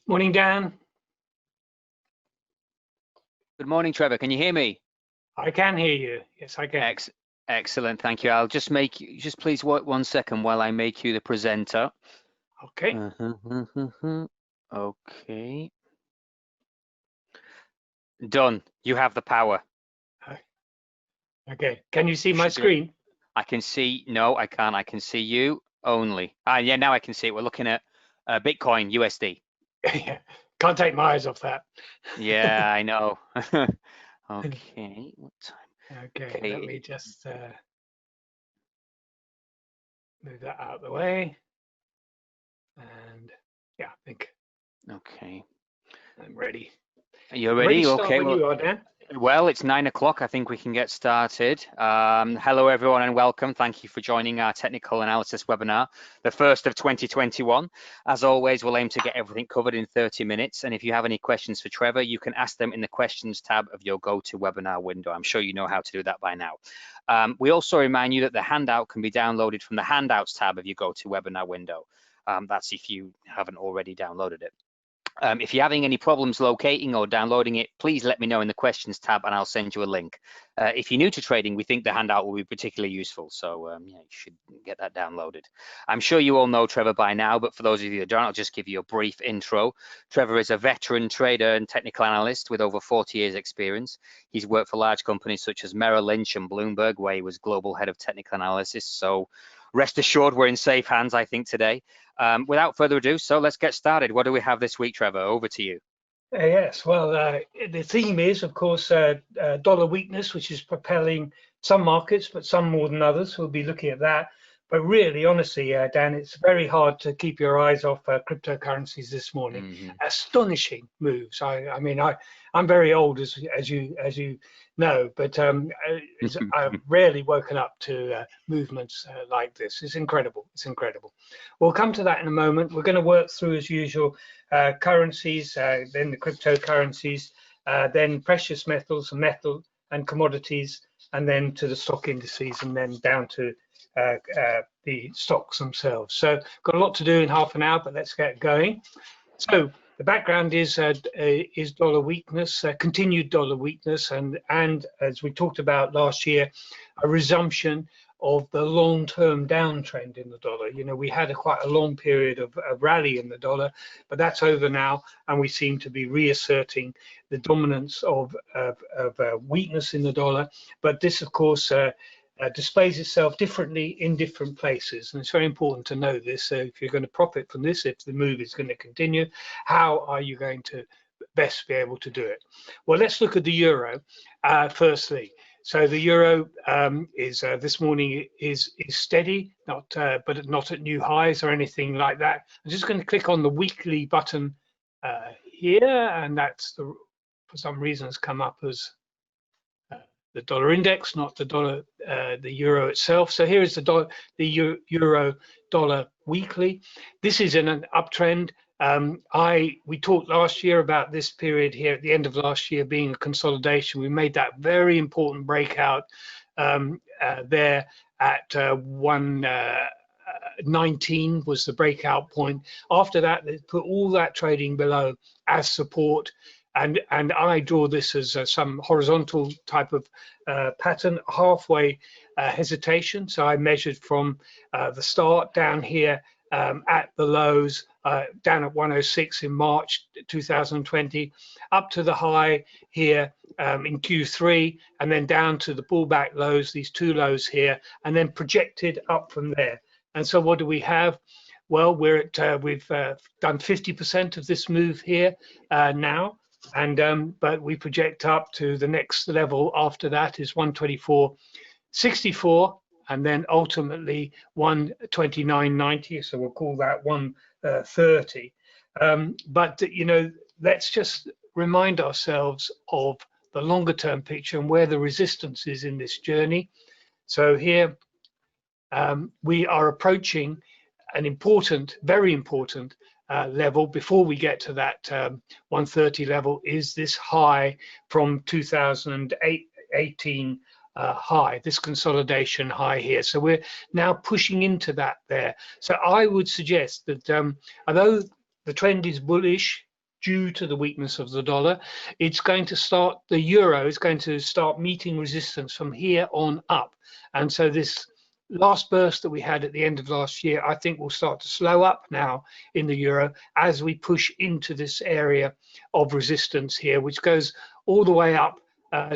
Morning, Dan. Good morning, Trevor. Can you hear me? I can hear you. Yes, I can. Excellent. Thank you. I'll just please wait 1 second while I make you the presenter. Okay. Okay. Done. You have the power. Okay. Can you see my screen? I can see. No, I can't. I can see you only. Yeah, now I can see it. We're looking at Bitcoin USD. Yeah. Can't take my eyes off that. Yeah, I know. Okay. What time? Okay. Let me just move that out of the way. And yeah, I think. Okay. I'm ready. You're ready? Okay. When you are, Dan. Well, it's 9 o'clock. I think we can get started. Hello, everyone, and welcome. Thank you for joining our technical analysis webinar, the first of 2021. As always, we'll aim to get everything covered in 30 minutes. And if you have any questions for Trevor, you can ask them in the questions tab of your GoToWebinar window. I'm sure you know how to do that by now. We also remind you that the handout can be downloaded from the handouts tab of your GoToWebinar window. That's if you haven't already downloaded it. If you're having any problems locating or downloading it, please let me know in the questions tab and I'll send you a link. If you're new to trading, we think the handout will be particularly useful. So yeah, you should get that downloaded. I'm sure you all know Trevor by now, but for those of you that don't, I'll just give you a brief intro. Trevor is a veteran trader and technical analyst with over 40 years experience. He's worked for large companies such as Merrill Lynch and Bloomberg, where he was global head of technical analysis. So rest assured, we're in safe hands, I think, today. Without further ado, so let's get started. What do we have this week, Trevor? Over to you. Yes, well, the theme is, of course, dollar weakness, which is propelling some markets, but some more than others. We'll be looking at that. But really, honestly, Dan, it's very hard to keep your eyes off cryptocurrencies this morning. Astonishing moves. I mean, I'm very old, as you know, but I've rarely woken up to movements like this. It's incredible. It's incredible. We'll come to that in a moment. We're going to work through, as usual, currencies, then the cryptocurrencies, then precious metals, metal and commodities, and then to the stock indices, and then down to the stocks themselves. So got a lot to do in half an hour, but let's get going. So the background is dollar weakness, continued dollar weakness, and as we talked about last year, a resumption of the long-term downtrend in the dollar. You know, we had quite a long period of rally in the dollar, but that's over now, and we seem to be reasserting the dominance of weakness in the dollar. But this, of course, displays itself differently in different places, and it's very important to know this. So if you're going to profit from this, if the move is going to continue, how are you going to best be able to do it? Well, let's look at the euro firstly. So the euro is this morning is steady, but not at new highs or anything like that. I'm just going to click on the weekly button here, and that's for some reason has come up as the dollar index, not the dollar, the euro itself. So here is the euro dollar weekly. This is in an uptrend. We talked last year about this period here at the end of last year being a consolidation. We made that very important breakout there at 119 was the breakout point. After that, they put all that trading below as support. And I draw this as some horizontal type of pattern, halfway hesitation. So I measured from the start down here at the lows, down at 106 in March 2020, up to the high here in Q3, and then down to the pullback lows, these two lows here, and then projected up from there. And so what do we have? Well, we've done 50% of this move here now. And but we project up to the next level after that is 124.64, and then ultimately 129.90. So we'll call that 130. But you know, let's just remind ourselves of the longer term picture and where the resistance is in this journey. So here we are approaching an important, very important level. Before we get to that 130 level is this high from 2018 high, this consolidation high here. So we're now pushing into that there. So I would suggest that although the trend is bullish due to the weakness of the dollar. It's going to start, the euro is going to start meeting resistance from here on up. And so this last burst that we had at the end of last year, I think will start to slow up now in the euro as we push into this area of resistance here, which goes all the way up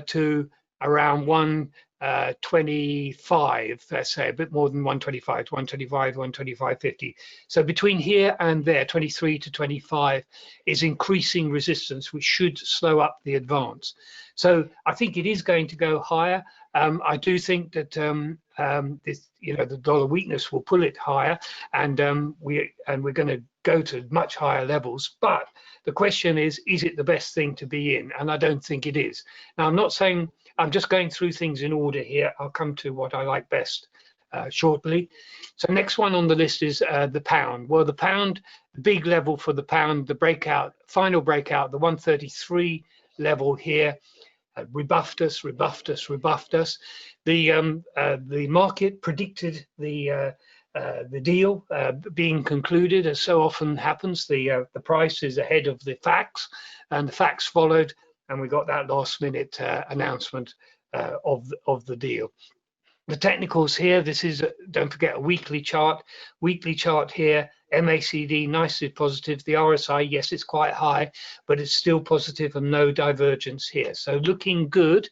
to around 125, let's say, a bit more than 125 to 125, 125.50. So between here and there, 23 to 25 is increasing resistance, which should slow up the advance. So I think it is going to go higher. I do think that this, the dollar weakness will pull it higher, and we're going to go to much higher levels. But the question is it the best thing to be in? And I don't think it is. Now, I'm not saying, I'm just going through things in order here. I'll come to what I like best shortly. So next one on the list is the pound. Well, the pound, the big level for the pound, the breakout, final breakout, the 133 level here, rebuffed us. The market predicted the deal being concluded, as so often happens. The price is ahead of the facts, and the facts followed, and we got that last minute announcement of the deal. The technicals here, this is, don't forget, a weekly chart. Weekly chart here, MACD, nicely positive. The RSI, yes, it's quite high, but it's still positive and no divergence here. So looking good.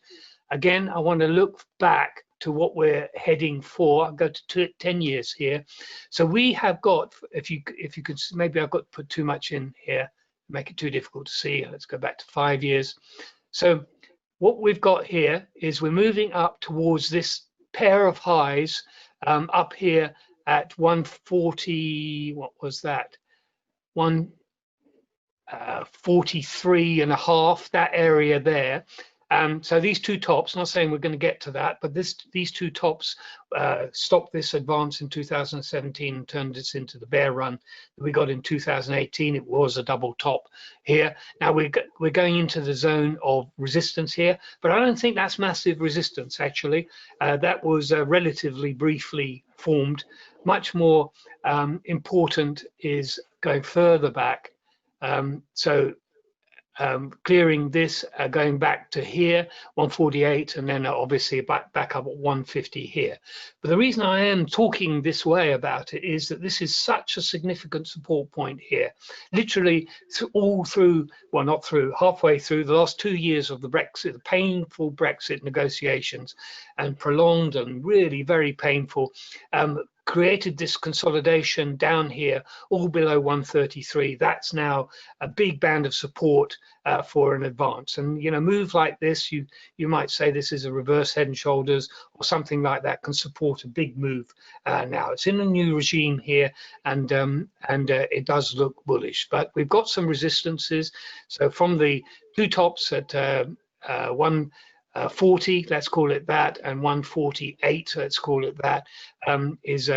Again, I want to look back to what we're heading for. I'll go to 10 years here. So we have got, if you could, maybe I've got to put too much in here, make it too difficult to see. Let's go back to 5 years. So what we've got here is we're moving up towards this pair of highs up here at 140, what was that? 143.5, that area there. So these two tops, not saying we're going to get to that, but these two tops stopped this advance in 2017 and turned this into the bear run that we got in 2018. It was a double top here. Now we're going into the zone of resistance here, but I don't think that's massive resistance actually. That was relatively briefly formed. Much more important is going further back. Clearing this, going back to here, 148, and then obviously back up at 150 here. But the reason I am talking this way about it is that this is such a significant support point here. Literally all through, well, not through, halfway through the last 2 years of the Brexit, the painful Brexit negotiations, and prolonged and really very painful, created this consolidation down here, all below 133. That's now a big band of support for an advance. And move like this, you might say this is a reverse head and shoulders or something like that, can support a big move. Now it's in a new regime here, and it does look bullish. But we've got some resistances. So from the two tops at 140, let's call it that, and 148, let's call it that, is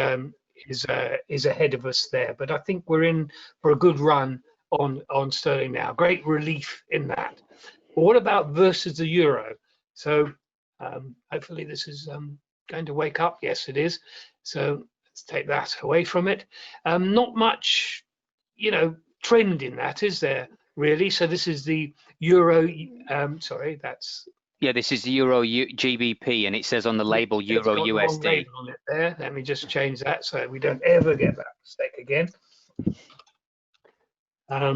ahead of us there. But I think we're in for a good run on sterling now. Great relief in that. But what about versus the euro? So hopefully this is going to wake up. Yes, it is. So let's take that away from it. Not much, trend in that, is there really? So this is the euro. Sorry, that's. Yeah, this is the Euro GBP, and it says on the label Euro USD. Label on it there. Let me just change that so we don't ever get that mistake again. There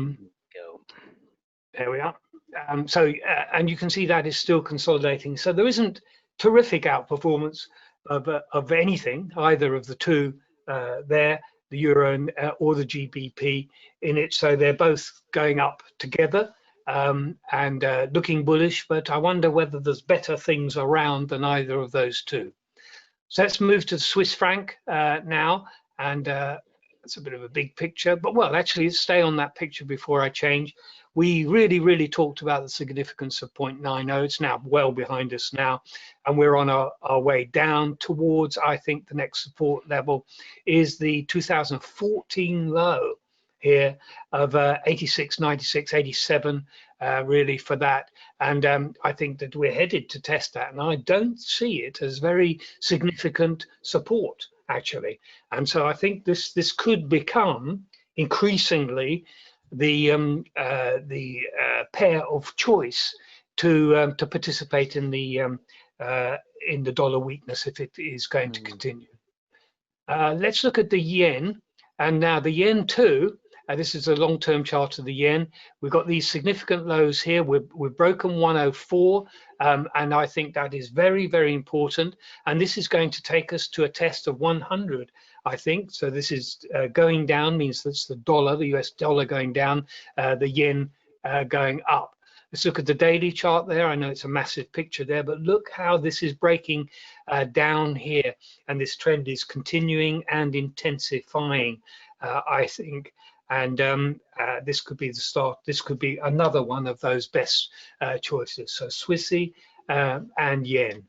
we are. And you can see that is still consolidating. So there isn't terrific outperformance of anything, either of the two there, the Euro or the GBP in it. So they're both going up together. And looking bullish, but I wonder whether there's better things around than either of those two. So let's move to the Swiss franc now, and it's a bit of a big picture, but well, actually let's stay on that picture before I change. We really talked about the significance of 0.90. It's now well behind us now, and we're on our way down towards, I think, the next support level is the 2014 low here of 86, 96, 87, really for that. And I think that we're headed to test that. And I don't see it as very significant support, actually. And so I think this could become increasingly the pair of choice to participate in the dollar weakness if it is going to continue. Let's look at the yen, and now the yen too. This is a long-term chart of the yen. We've got these significant lows here. We've broken 104, and I think that is very, very important. And this is going to take us to a test of 100, I think. So this is going down, means that's the dollar, the US dollar going down, the yen going up. Let's look at the daily chart there. I know it's a massive picture there, but look how this is breaking down here. And this trend is continuing and intensifying, I think. And this could be the start. This could be another one of those best choices. So Swissy and yen.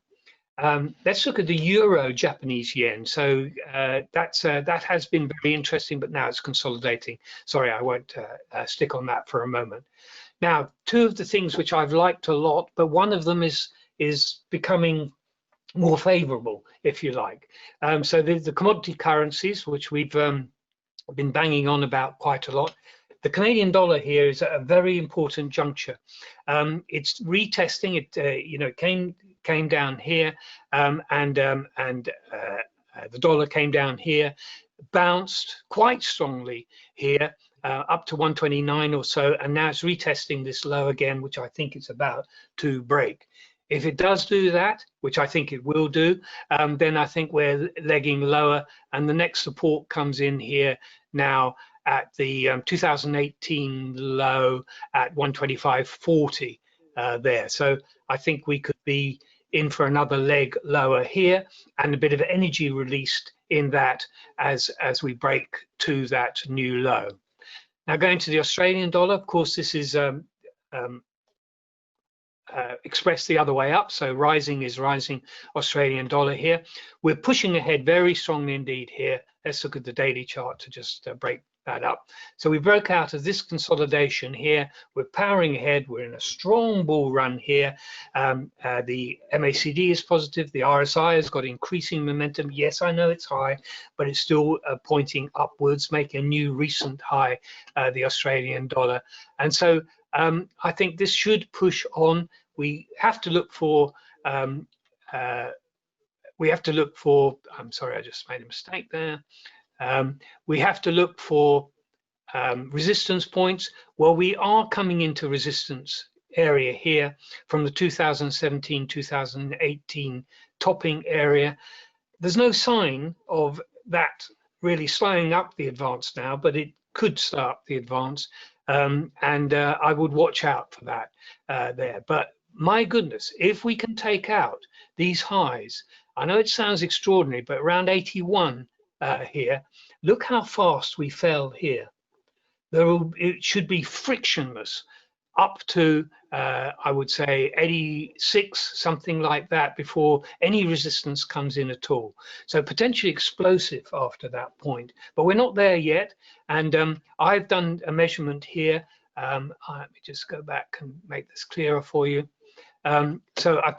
Let's look at the euro Japanese yen. So that has been very interesting, but now it's consolidating. Sorry, I won't stick on that for a moment. Now, two of the things which I've liked a lot, but one of them is becoming more favorable, if you like. So the commodity currencies, which we've been banging on about quite a lot. The Canadian dollar here is at a very important juncture. It's retesting. It came down here, and the dollar came down here, bounced quite strongly here up to 129 or so, and now it's retesting this low again, which I think it's about to break. If it does do that, which I think it will do, then I think we're legging lower, and the next support comes in here now at the 2018 low at 125.40 there. So I think we could be in for another leg lower here, and a bit of energy released in that as we break to that new low. Now going to the Australian dollar, of course, this is expressed the other way up. So rising is rising Australian dollar here. We're pushing ahead very strongly indeed here. Let's look at the daily chart to just break that up. So we broke out of this consolidation here. We're powering ahead. We're in a strong bull run here. The MACD is positive. The RSI has got increasing momentum. Yes, I know it's high, but it's still pointing upwards, making a new recent high, the Australian dollar. And so I think this should push on. We have to look for, I'm sorry, I just made a mistake there. We have to look for resistance points. Well, we are coming into resistance area here from the 2017-2018 topping area. There's no sign of that really slowing up the advance now, but it could start the advance. And I would watch out for that there. But my goodness, if we can take out these highs, I know it sounds extraordinary, but around 81 here, look how fast we fell here. It should be frictionless up to, I would say, 86, something like that, before any resistance comes in at all. So potentially explosive after that point, but we're not there yet. And I've done a measurement here. Let me just go back and make this clearer for you. So I've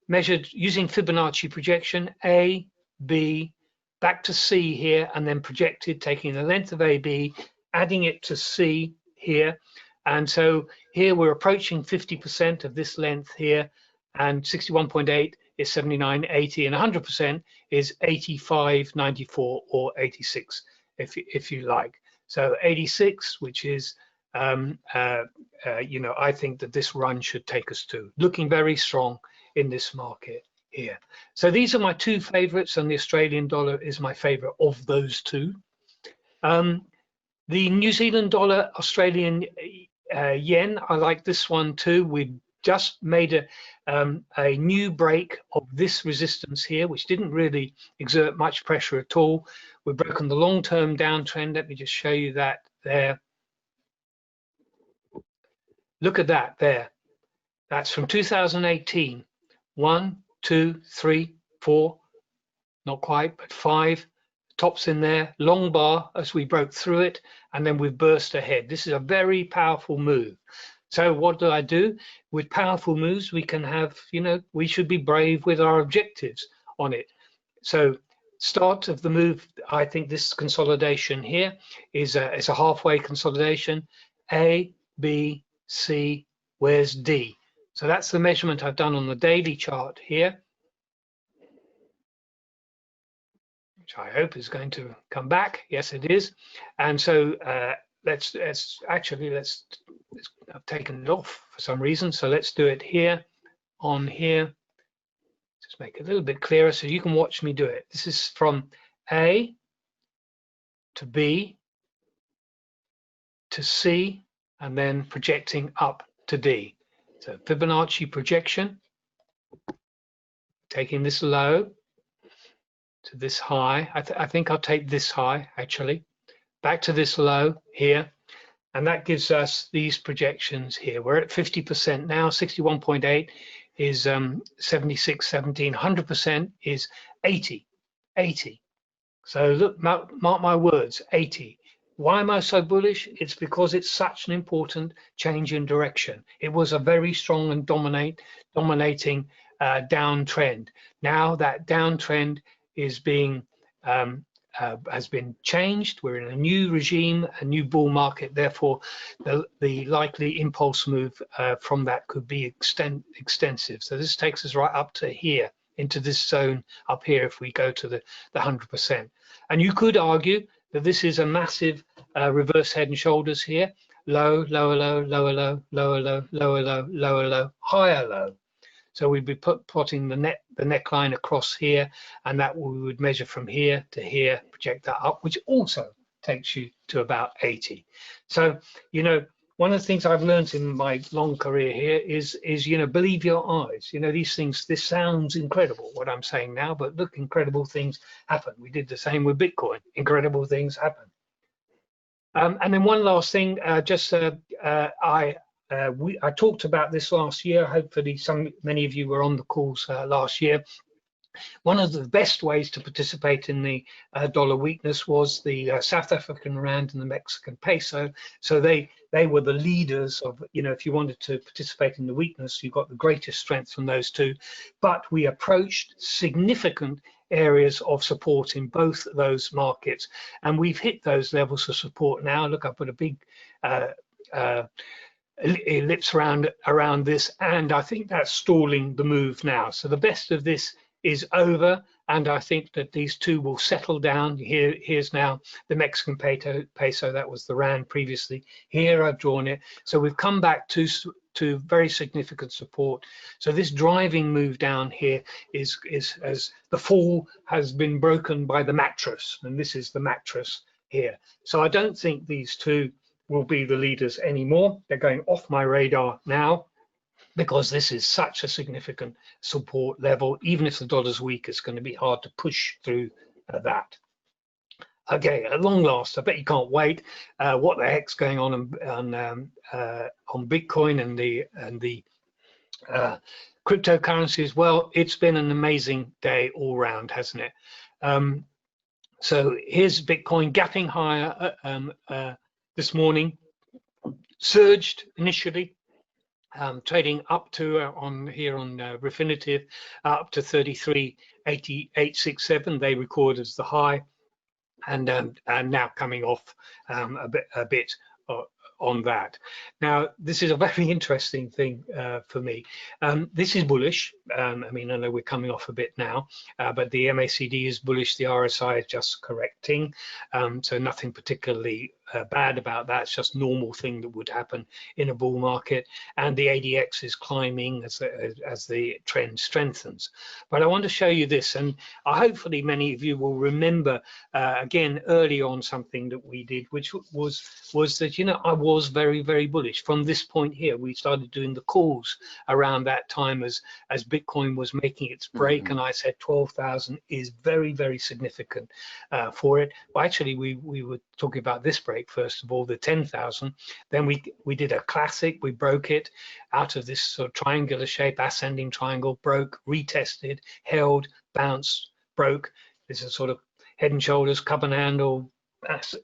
measured using Fibonacci projection, A, B, back to C here, and then projected, taking the length of AB, adding it to C here. And so here we're approaching 50% of this length here, and 61.8 is 79.80, and 100% is 85.94 or 86, if you like. So 86, which is, I think that this run should take us to. Looking very strong in this market here. So these are my two favorites, and the Australian dollar is my favorite of those two. The New Zealand dollar, Australian yen, I like this one too. We've just made a new break of this resistance here, which didn't really exert much pressure at all. We've broken the long-term downtrend. Let me just show you that there. Look at that there. That's from 2018. 1, 2, 3, 4, not quite, but 5 tops in there, long bar as we broke through it, and then we've burst ahead. This is a very powerful move. So what do I do? With powerful moves, we can have, we should be brave with our objectives on it. So start of the move, I think this consolidation here is a halfway consolidation. A, B, C, where's D? So that's the measurement I've done on the daily chart here, which I hope is going to come back. Yes, it is. And so let's I've taken it off for some reason. So let's do it here, on here. Just make it a little bit clearer so you can watch me do it. This is from A to B to C, and then projecting up to D. So Fibonacci projection, taking this low to this high. I think I'll take this high actually, back to this low here, and that gives us these projections here. We're at 50% now. 61.8 is 76.17. 100% is 80. So look, mark my words, 80. Why am I so bullish? It's because it's such an important change in direction. It was a very strong and dominating downtrend. Now that downtrend is being has been changed. We're in a new regime, a new bull market. Therefore, the likely impulse move from that could be extensive. So this takes us right up to here, into this zone up here, if we go to the 100%. And you could argue that this is a massive reverse head and shoulders here. Low, lower low, lower low, lower low, lower low, lower low, higher low. So we'd be plotting the neckline across here, and that we would measure from here to here, project that up, which also takes you to about 80. So, you know, one of the things I've learned in my long career here is, you know, believe your eyes. You know, these things, this sounds incredible, what I'm saying now, but look, incredible things happen. We did the same with Bitcoin. Incredible things happen. And then one last thing, I talked about this last year. Hopefully many of you were on the calls last year. One of the best ways to participate in the dollar weakness was the South African rand and the Mexican peso. So they were the leaders of, you know, if you wanted to participate in the weakness, you got the greatest strength from those two. But we approached significant areas of support in both those markets, and we've hit those levels of support now. Look, I put a big ellipse around this, and I think that's stalling the move now. So the best of this is over, and I think that these two will settle down. Here's now the Mexican peso, that was the rand previously. Here I've drawn it. So we've come back to very significant support. So this driving move down here is as the fall has been broken by the mattress, and this is the mattress here. So I don't think these two will be the leaders anymore. They're going off my radar now, because this is such a significant support level. Even if the dollar's weak, it's going to be hard to push through that. Okay, at long last, I bet you can't wait. What the heck's going on Bitcoin and the cryptocurrencies? Well, it's been an amazing day all round, hasn't it? So here's Bitcoin gapping higher this morning, surged initially, trading up to on Refinitiv up to 33.8867. They record as the high, and now coming off a bit on that. Now, this is a very interesting thing for me. This is bullish. I mean, I know we're coming off a bit now, but the MACD is bullish. The RSI is just correcting. So nothing particularly bad about that. It's just normal thing that would happen in a bull market. And the ADX is climbing as the trend strengthens. But I want to show you this, and hopefully many of you will remember again early on something that we did, which was that, you know, I was very, very bullish from this point here. We started doing the calls around that time as Bitcoin was making its break, and I said 12,000 is very, very significant for it. Well, actually, we were talking about this break first of all, the 10,000. Then we did a classic. We broke it out of this sort of triangular shape, ascending triangle, broke, retested, held, bounced, broke. This is sort of head and shoulders, cup and handle,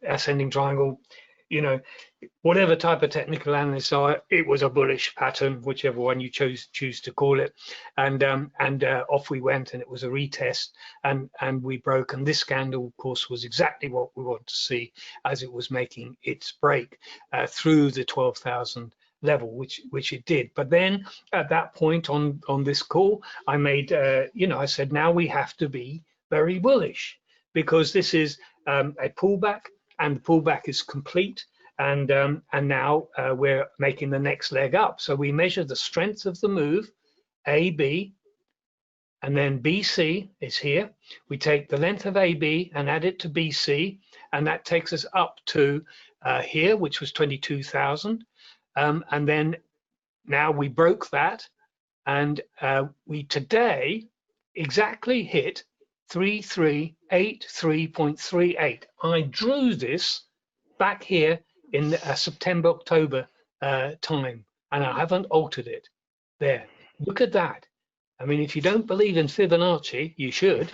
ascending triangle, you know, whatever type of technical analysts are, it was a bullish pattern, whichever one you choose to call it, and off we went, and it was a retest, and we broke. And this candle, of course, was exactly what we want to see as it was making its break through the 12,000 level, which it did. But then at that point on this call, I made I said, now we have to be very bullish, because this is a pullback, and the pullback is complete, and now we're making the next leg up. So we measure the strength of the move, AB, and then BC is here. We take the length of AB and add it to BC, and that takes us up to here, which was 22,000. And then now we broke that, and we today exactly hit 3383.38. I drew this back here in September, October time, and I haven't altered it. There, look at that. I mean, if you don't believe in Fibonacci, you should.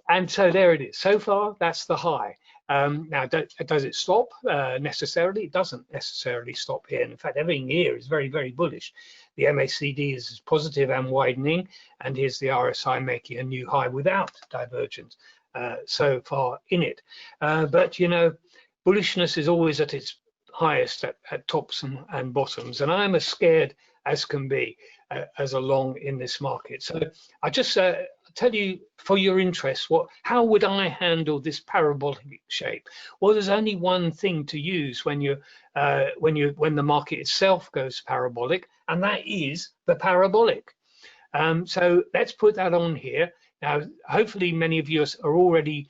And so there it is. So far, that's the high. Now, does it stop necessarily? It doesn't necessarily stop here. And in fact, everything here is very, very bullish. The MACD is positive and widening, and here's the RSI making a new high without divergence so far in it. But, you know, bullishness is always at its highest at tops and bottoms, and I'm as scared as can be as a long in this market. So I just tell you, for your interest, how would I handle this parabolic shape? Well, there's only one thing to use when the market itself goes parabolic, and that is the parabolic. So let's put that on here. Now, hopefully many of you are already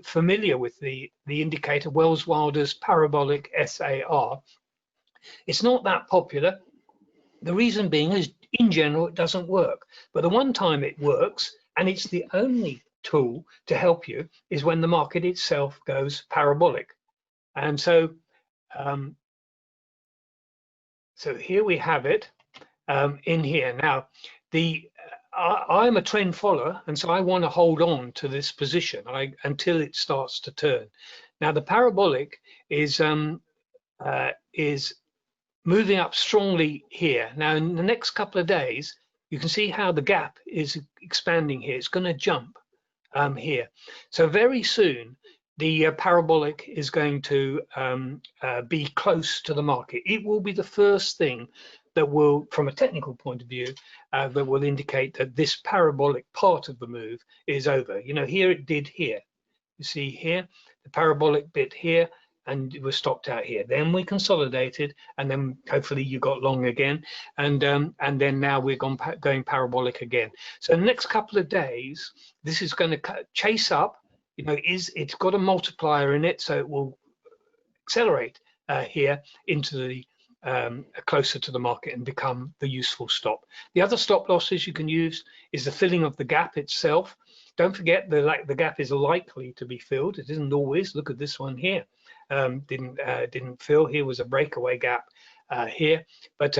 familiar with the indicator, Wells Wilder's Parabolic SAR. It's not that popular. The reason being is, in general, it doesn't work. But the one time it works, and it's the only tool to help you, is when the market itself goes parabolic. And so, so here we have it in here. Now, I'm a trend follower, and so I want to hold on to this position until it starts to turn. Now, the parabolic is moving up strongly here. Now, in the next couple of days, you can see how the gap is expanding here. It's going to jump here. So very soon, the parabolic is going to be close to the market. It will be the first thing that will, from a technical point of view, that will indicate that this parabolic part of the move is over. You know, here it did here. You see here, the parabolic bit here, and it was stopped out here. Then we consolidated, and then hopefully you got long again, and then now we're going parabolic again. So the next couple of days, this is going to chase up. You know, it's got a multiplier in it, so it will accelerate here into the closer to the market and become the useful stop. The other stop losses you can use is the filling of the gap itself. Don't forget the gap is likely to be filled. It isn't always. Look at this one here. Didn't fill. Here was a breakaway gap here, but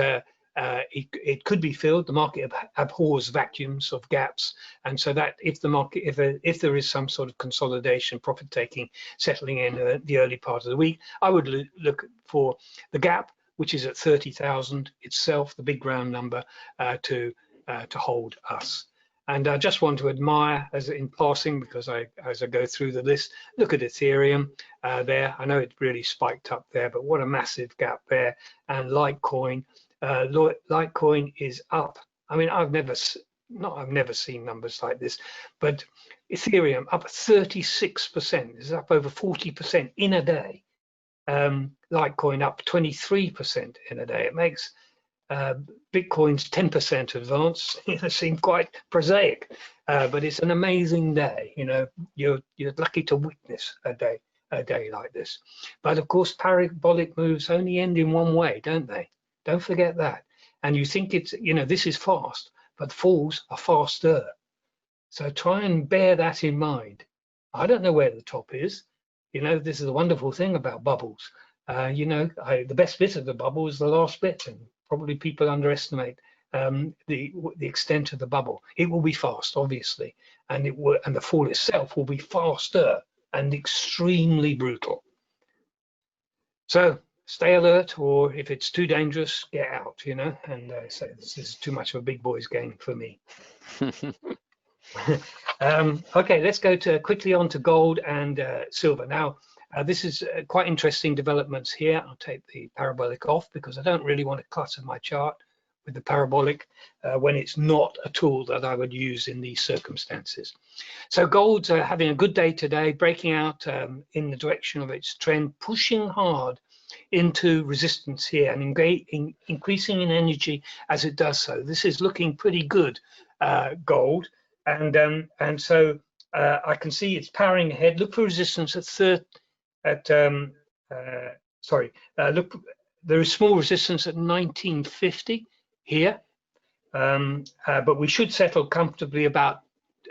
it could be filled. The market abhors vacuums of gaps, and so that if the market, if there is some sort of consolidation, profit taking settling in the early part of the week, I would look for the gap, which is at 30,000 itself, the big round number, to hold us. And I just want to admire, as in passing, because as I go through the list, look at Ethereum there. I know it really spiked up there, but what a massive gap there. And Litecoin, Litecoin is up. I mean, I've never seen numbers like this, but Ethereum up 36%. It's up over 40% in a day. Litecoin up 23% in a day. It makes Bitcoin's 10% advance. It seems quite prosaic, but it's an amazing day. You know, you're lucky to witness a day like this. But of course, parabolic moves only end in one way, don't they? Don't forget that. And you think it's, you know, this is fast, but falls are faster. So try and bear that in mind. I don't know where the top is. You know, this is a wonderful thing about bubbles. You know, the best bit of the bubble is the last bit, and probably people underestimate the extent of the bubble. It will be fast, obviously, and the fall itself will be faster and extremely brutal. So stay alert, or if it's too dangerous, get out, you know, and so this is too much of a big boys game for me. Okay, let's go quickly on to gold and silver. Now, this is quite interesting developments here. I'll take the parabolic off because I don't really want to clutter my chart with the parabolic when it's not a tool that I would use in these circumstances. So gold's having a good day today, breaking out in the direction of its trend, pushing hard into resistance here and increasing in energy as it does so. This is looking pretty good, gold, and so I can see it's powering ahead. Look for resistance look, there is small resistance at 1950 here, but we should settle comfortably about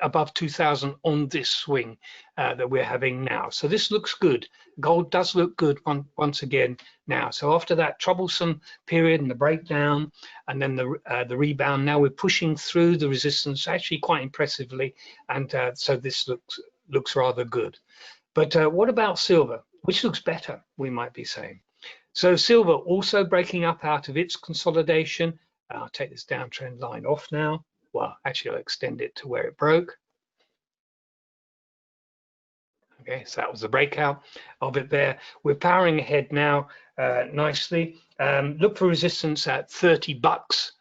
above 2000 on this swing that we're having now. So this looks good. Gold does look good once again now. So after that troublesome period and the breakdown and then the rebound, now we're pushing through the resistance actually quite impressively, and so this looks rather good. But what about silver, which looks better, we might be saying. So silver also breaking up out of its consolidation. I'll take this downtrend line off now. Well, actually, I'll extend it to where it broke. Okay, so that was the breakout of it there. We're powering ahead now nicely. Look for resistance at $30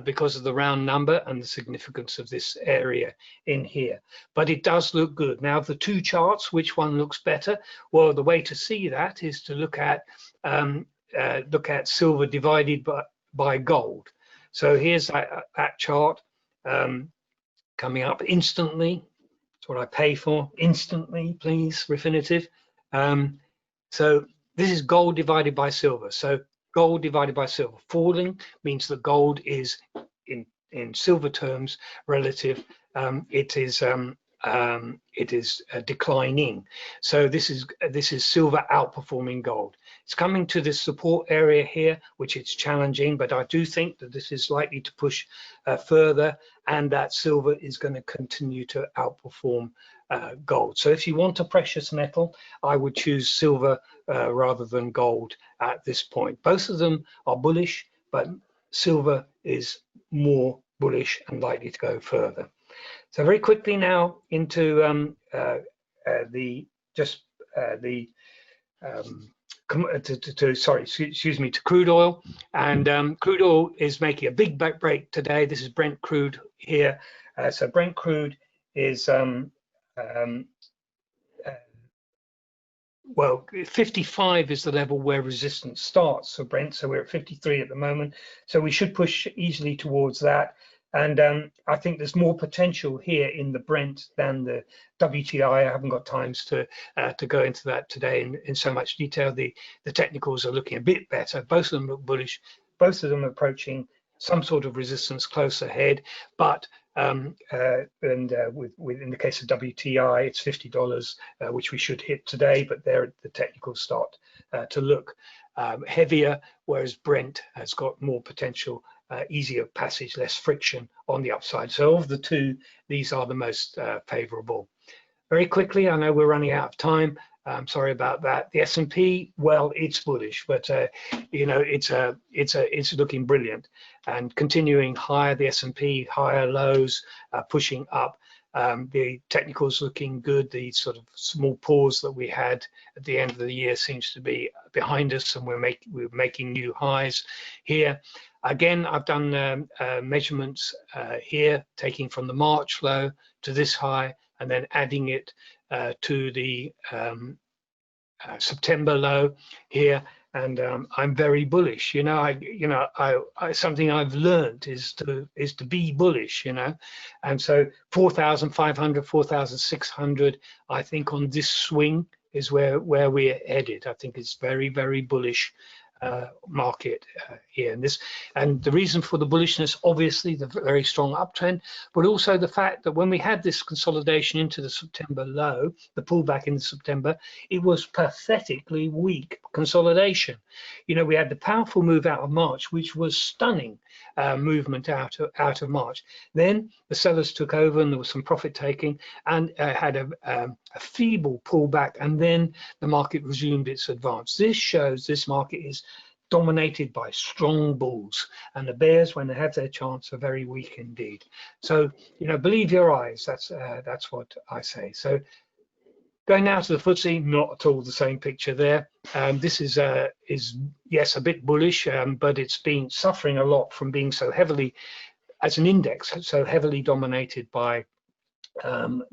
because of the round number and the significance of this area in here. But it does look good. Now, the two charts, which one looks better? Well, the way to see that is to look at silver divided by gold. So here's that chart coming up instantly. That's what I pay for, instantly, please, Refinitiv. So this is gold divided by silver. So gold divided by silver. Falling means that gold is, in silver terms, relative. It is declining. So this is silver outperforming gold. It's coming to this support area here, which it's challenging, but I do think that this is likely to push further, and that silver is going to continue to outperform gold. So if you want a precious metal, I would choose silver rather than gold at this point. Both of them are bullish, but silver is more bullish and likely to go further. So very quickly now into to crude oil, and crude oil is making a big break today. This is Brent crude here. So Brent crude is well, 55 is the level where resistance starts. So Brent, so we're at 53 at the moment. So we should push easily towards that. And I think there's more potential here in the Brent than the WTI. I haven't got times to go into that today in so much detail. The technicals are looking a bit better. Both of them look bullish. Both of them approaching some sort of resistance close ahead. But in the case of WTI, it's $50, which we should hit today. But there, the technicals start to look heavier, whereas Brent has got more potential. Easier passage, less friction on the upside. So of the two, these are the most favorable. Very quickly, I know we're running out of time. I'm sorry about that. The S&P, well, it's bullish, but you know, it's looking brilliant and continuing higher. The S&P higher lows, pushing up. The technicals looking good. The sort of small pause that we had at the end of the year seems to be behind us, and we're making new highs here. Again, I've done measurements here, taking from the March low to this high, and then adding it to the September low here. And I'm very bullish. You know, something I've learned is to be bullish. You know, and so 4,500, 4,600. I think on this swing is where we're headed. I think it's very, very bullish market here, and the reason for the bullishness, obviously the very strong uptrend, but also the fact that when we had this consolidation into the September low, the pullback in September, it was pathetically weak consolidation. You know, we had the powerful move out of March, which was stunning, movement out of March. Then the sellers took over, and there was some profit taking, and had a feeble pullback, and then the market resumed its advance. This shows this market is dominated by strong bulls, and the bears, when they have their chance, are very weak indeed. So, you know, believe your eyes. That's what I say. So going now to the FTSE, not at all the same picture there. This is yes, a bit bullish, but it's been suffering a lot from being so heavily, as an index, so heavily dominated by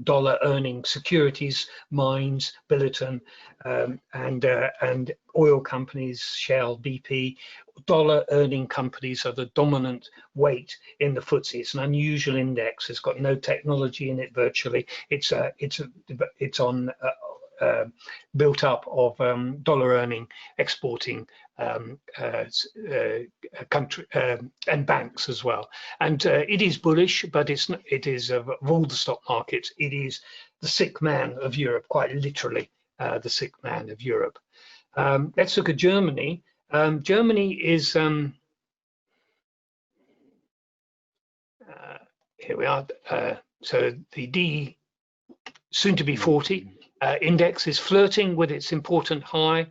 dollar earning securities, mines, Billiton, and oil companies, Shell, BP. Dollar earning companies are the dominant weight in the FTSE. It's an unusual index. It's got no technology in it virtually. It's on built up of dollar earning, exporting country and banks as well. And it is bullish, but it is of all the stock markets, it is the sick man of Europe, quite literally the sick man of Europe. Let's look at Germany. Germany is here we are. So the D soon to be 40 index is flirting with its important high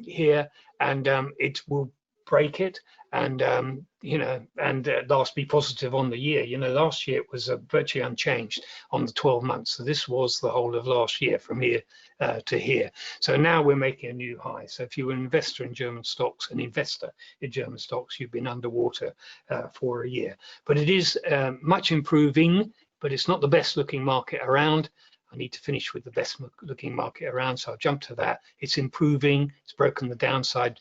here, and it will break it, and you know, and last be positive on the year. You know, last year it was virtually unchanged on the 12 months. So this was the whole of last year from here to here. So now we're making a new high. So if you're an investor in German stocks, you've been underwater for a year. But it is much improving, but it's not the best looking market around. I need to finish with the best looking market around, so I'll jump to that. It's improving. It's broken the downside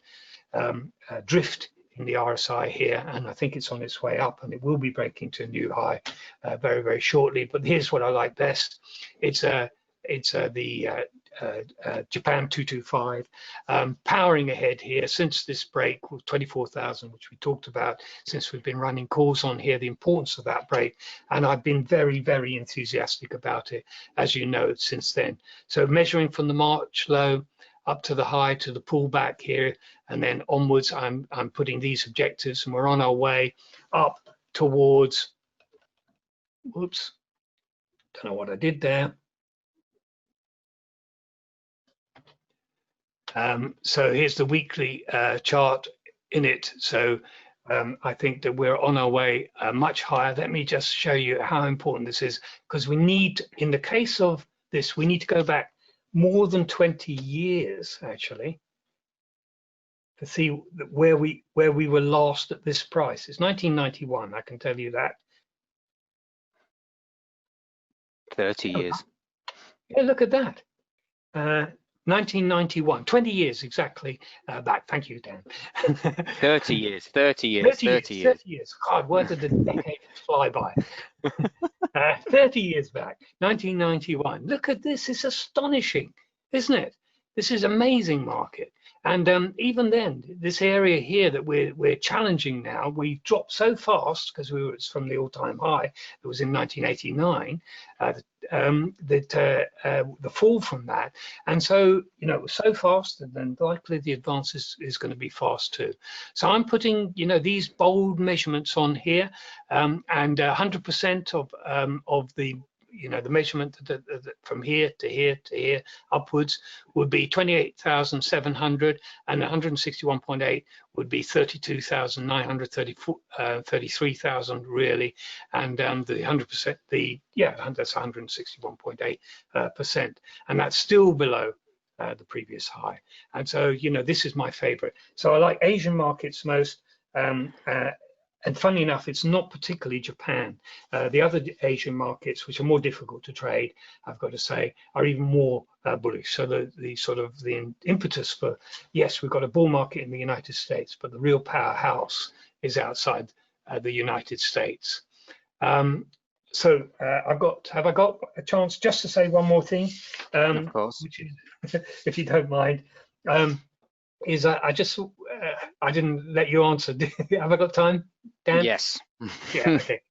drift in the RSI here, and I think it's on its way up, and it will be breaking to a new high very, very shortly. But here's what I like best. It's the Japan 225 powering ahead here since this break with 24,000, which we talked about since we've been running calls on here, the importance of that break, and I've been very, very enthusiastic about it, as you know, since then. So measuring from the March low up to the high to the pullback here, and then onwards, I'm putting these objectives, and we're on our way up towards, whoops, don't know what I did there. So here's the weekly chart in it. So I think that we're on our way much higher. Let me just show you how important this is, because we need, in the case of this, we need to go back more than 20 years actually to see where we were last at this price. It's 1991, I can tell you that. 30 years. Yeah, look at that. 1991, 20 years exactly back. Thank you, Dan. 30 years, 30 years, 30 years. God, where did the decade fly by? 30 years back, 1991. Look at this, it's astonishing, isn't it? This is amazing market. And even then, this area here that we're challenging now, we dropped so fast because it's from the all-time high. It was in 1989. The fall from that, and so you know, it was so fast, and then likely the advance is going to be fast too. So I'm putting, you know, these bold measurements on here, and 100% of the, you know, the measurement from here to here to here upwards would be 28,700, and 161.8 would be 32,900, 33,000 really, and the 100%, that's 161.8%, and that's still below the previous high. And so, you know, this is my favorite. So I like Asian markets most. And funny enough, it's not particularly Japan. The other Asian markets, which are more difficult to trade, I've got to say, are even more bullish. So the sort of the impetus for, yes, we've got a bull market in the United States, but the real powerhouse is outside the United States. So have I got a chance just to say one more thing? Of course. Which is, if you don't mind. Is I didn't let you answer. Have I got time, Dan? Yes. Yeah. Okay.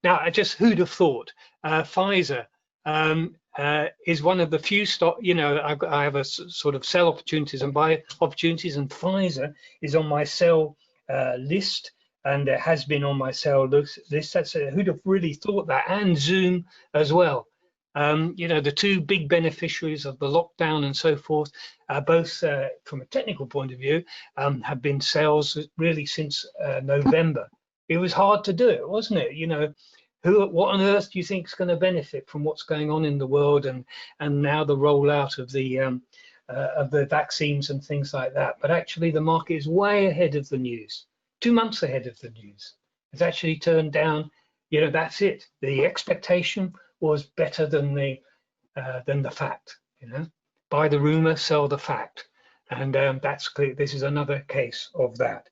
Now, who'd have thought Pfizer is one of the few stock. You know, I have a sort of sell opportunities and buy opportunities, and Pfizer is on my sell list, and it has been on my sell list. That's who'd have really thought that, and Zoom as well. You know, the two big beneficiaries of the lockdown and so forth, both from a technical point of view, have been sales really since November. It was hard to do it, wasn't it? You know, what on earth do you think is going to benefit from what's going on in the world, and now the rollout of the vaccines and things like that? But actually, the market is way ahead of the news, 2 months ahead of the news. It's actually turned down. You know, that's it. The expectation was better than the fact. You know, buy the rumor, sell the fact, and that's clear. This is another case of that.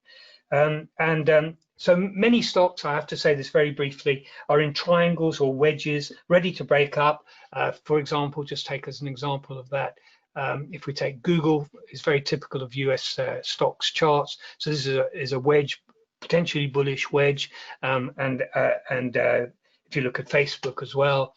So many stocks, I have to say this very briefly, are in triangles or wedges, ready to break up. For example, just take as an example of that. If we take Google, it's very typical of US stocks charts. So this is a wedge, potentially bullish wedge, and if you look at Facebook as well,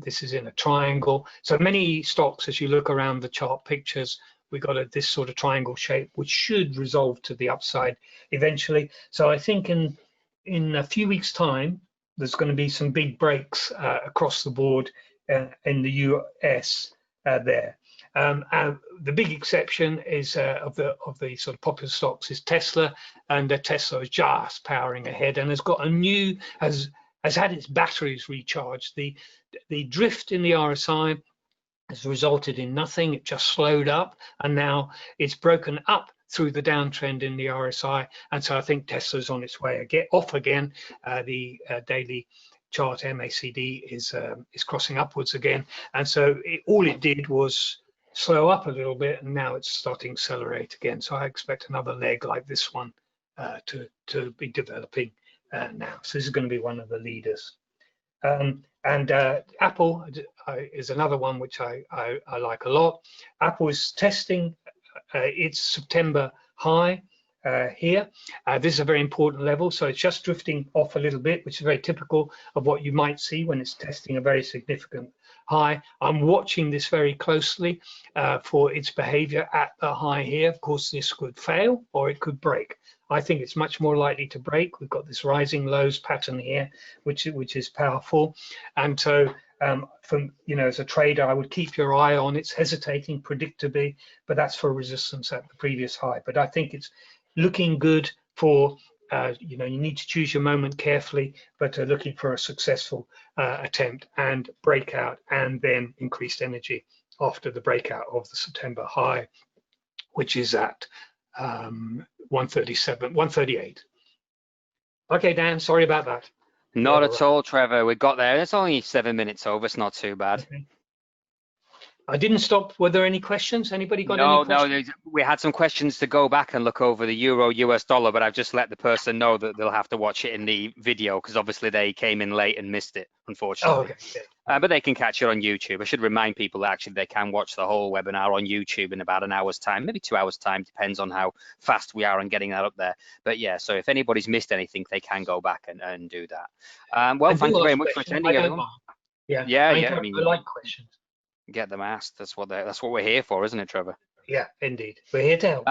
this is in a triangle. So many stocks, as you look around the chart pictures, we got this sort of triangle shape, which should resolve to the upside eventually. So I think in a few weeks' time, there's going to be some big breaks across the board in the US there. The big exception is of the sort of popular stocks is Tesla, and Tesla is just powering ahead and has got has had its batteries recharged. The drift in the RSI has resulted in nothing. It just slowed up, and now it's broken up through the downtrend in the RSI, and so I think Tesla's on its way off again. The daily chart MACD is crossing upwards again, and so all it did was slow up a little bit, and now it's starting to accelerate again. So I expect another leg like this one to be developing now. So this is going to be one of the leaders. Apple is another one which I like a lot. Apple is testing its September high here. This is a very important level, so it's just drifting off a little bit, which is very typical of what you might see when it's testing a very significant high. I'm watching this very closely for its behavior at the high here. Of course, this could fail or it could break. I think it's much more likely to break. We've got this rising lows pattern here, which is powerful. And so from, you know, as a trader, I would keep your eye on it's hesitating predictably, but that's for resistance at the previous high. But I think it's looking good for, you know, you need to choose your moment carefully, but looking for a successful attempt and breakout, and then increased energy after the breakout of the September high, which is at 138. Okay, Dan, sorry about that. Not at all, Trevor. We got there. It's only 7 minutes over. It's not too bad. Okay. I didn't stop. Were there any questions? Anybody got any questions? No, we had some questions to go back and look over the euro US dollar, but I've just let the person know that they'll have to watch it in the video because obviously they came in late and missed it, unfortunately. Oh, okay. But they can catch it on YouTube. I should remind people that actually they can watch the whole webinar on YouTube in about an hour's time, maybe 2 hours time, depends on how fast we are on getting that up there. But yeah, so if anybody's missed anything, they can go back and do that. Well, thank you very much for attending, everyone. Yeah, I mean, I like questions. Get them asked. That's what we're here for, isn't it, Trevor? Yeah, indeed. We're here to help.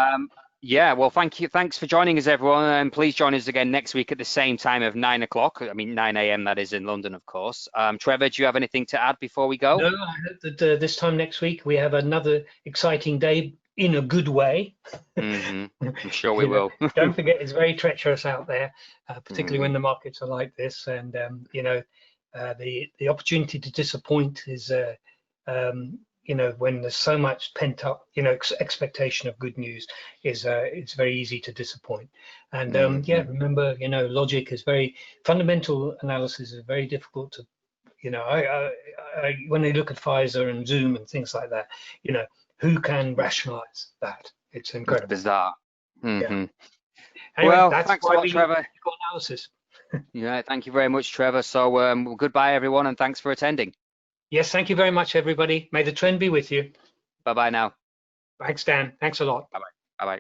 Yeah, well, thank you. Thanks for joining us, everyone. And please join us again next week at the same time of 9 o'clock. I mean, 9 a.m. that is in London, of course. Trevor, do you have anything to add before we go? No, I hope that this time next week we have another exciting day in a good way. I'm sure we will. Don't forget, it's very treacherous out there, particularly when the markets are like this. And, you know, the opportunity to disappoint is you know, when there's so much pent up, you know, expectation of good news is it's very easy to disappoint. And yeah, remember, you know, logic is fundamental analysis is very difficult to, you know, I when they look at Pfizer and Zoom and things like that, you know, who can rationalize that? It's incredible. It's bizarre. Yeah. Anyway, well, that's thanks a lot, Trevor. Analysis. Yeah, thank you very much, Trevor. So goodbye, everyone, and thanks for attending. Yes, thank you very much, everybody. May the trend be with you. Bye-bye now. Thanks, Dan. Thanks a lot. Bye-bye. Bye-bye.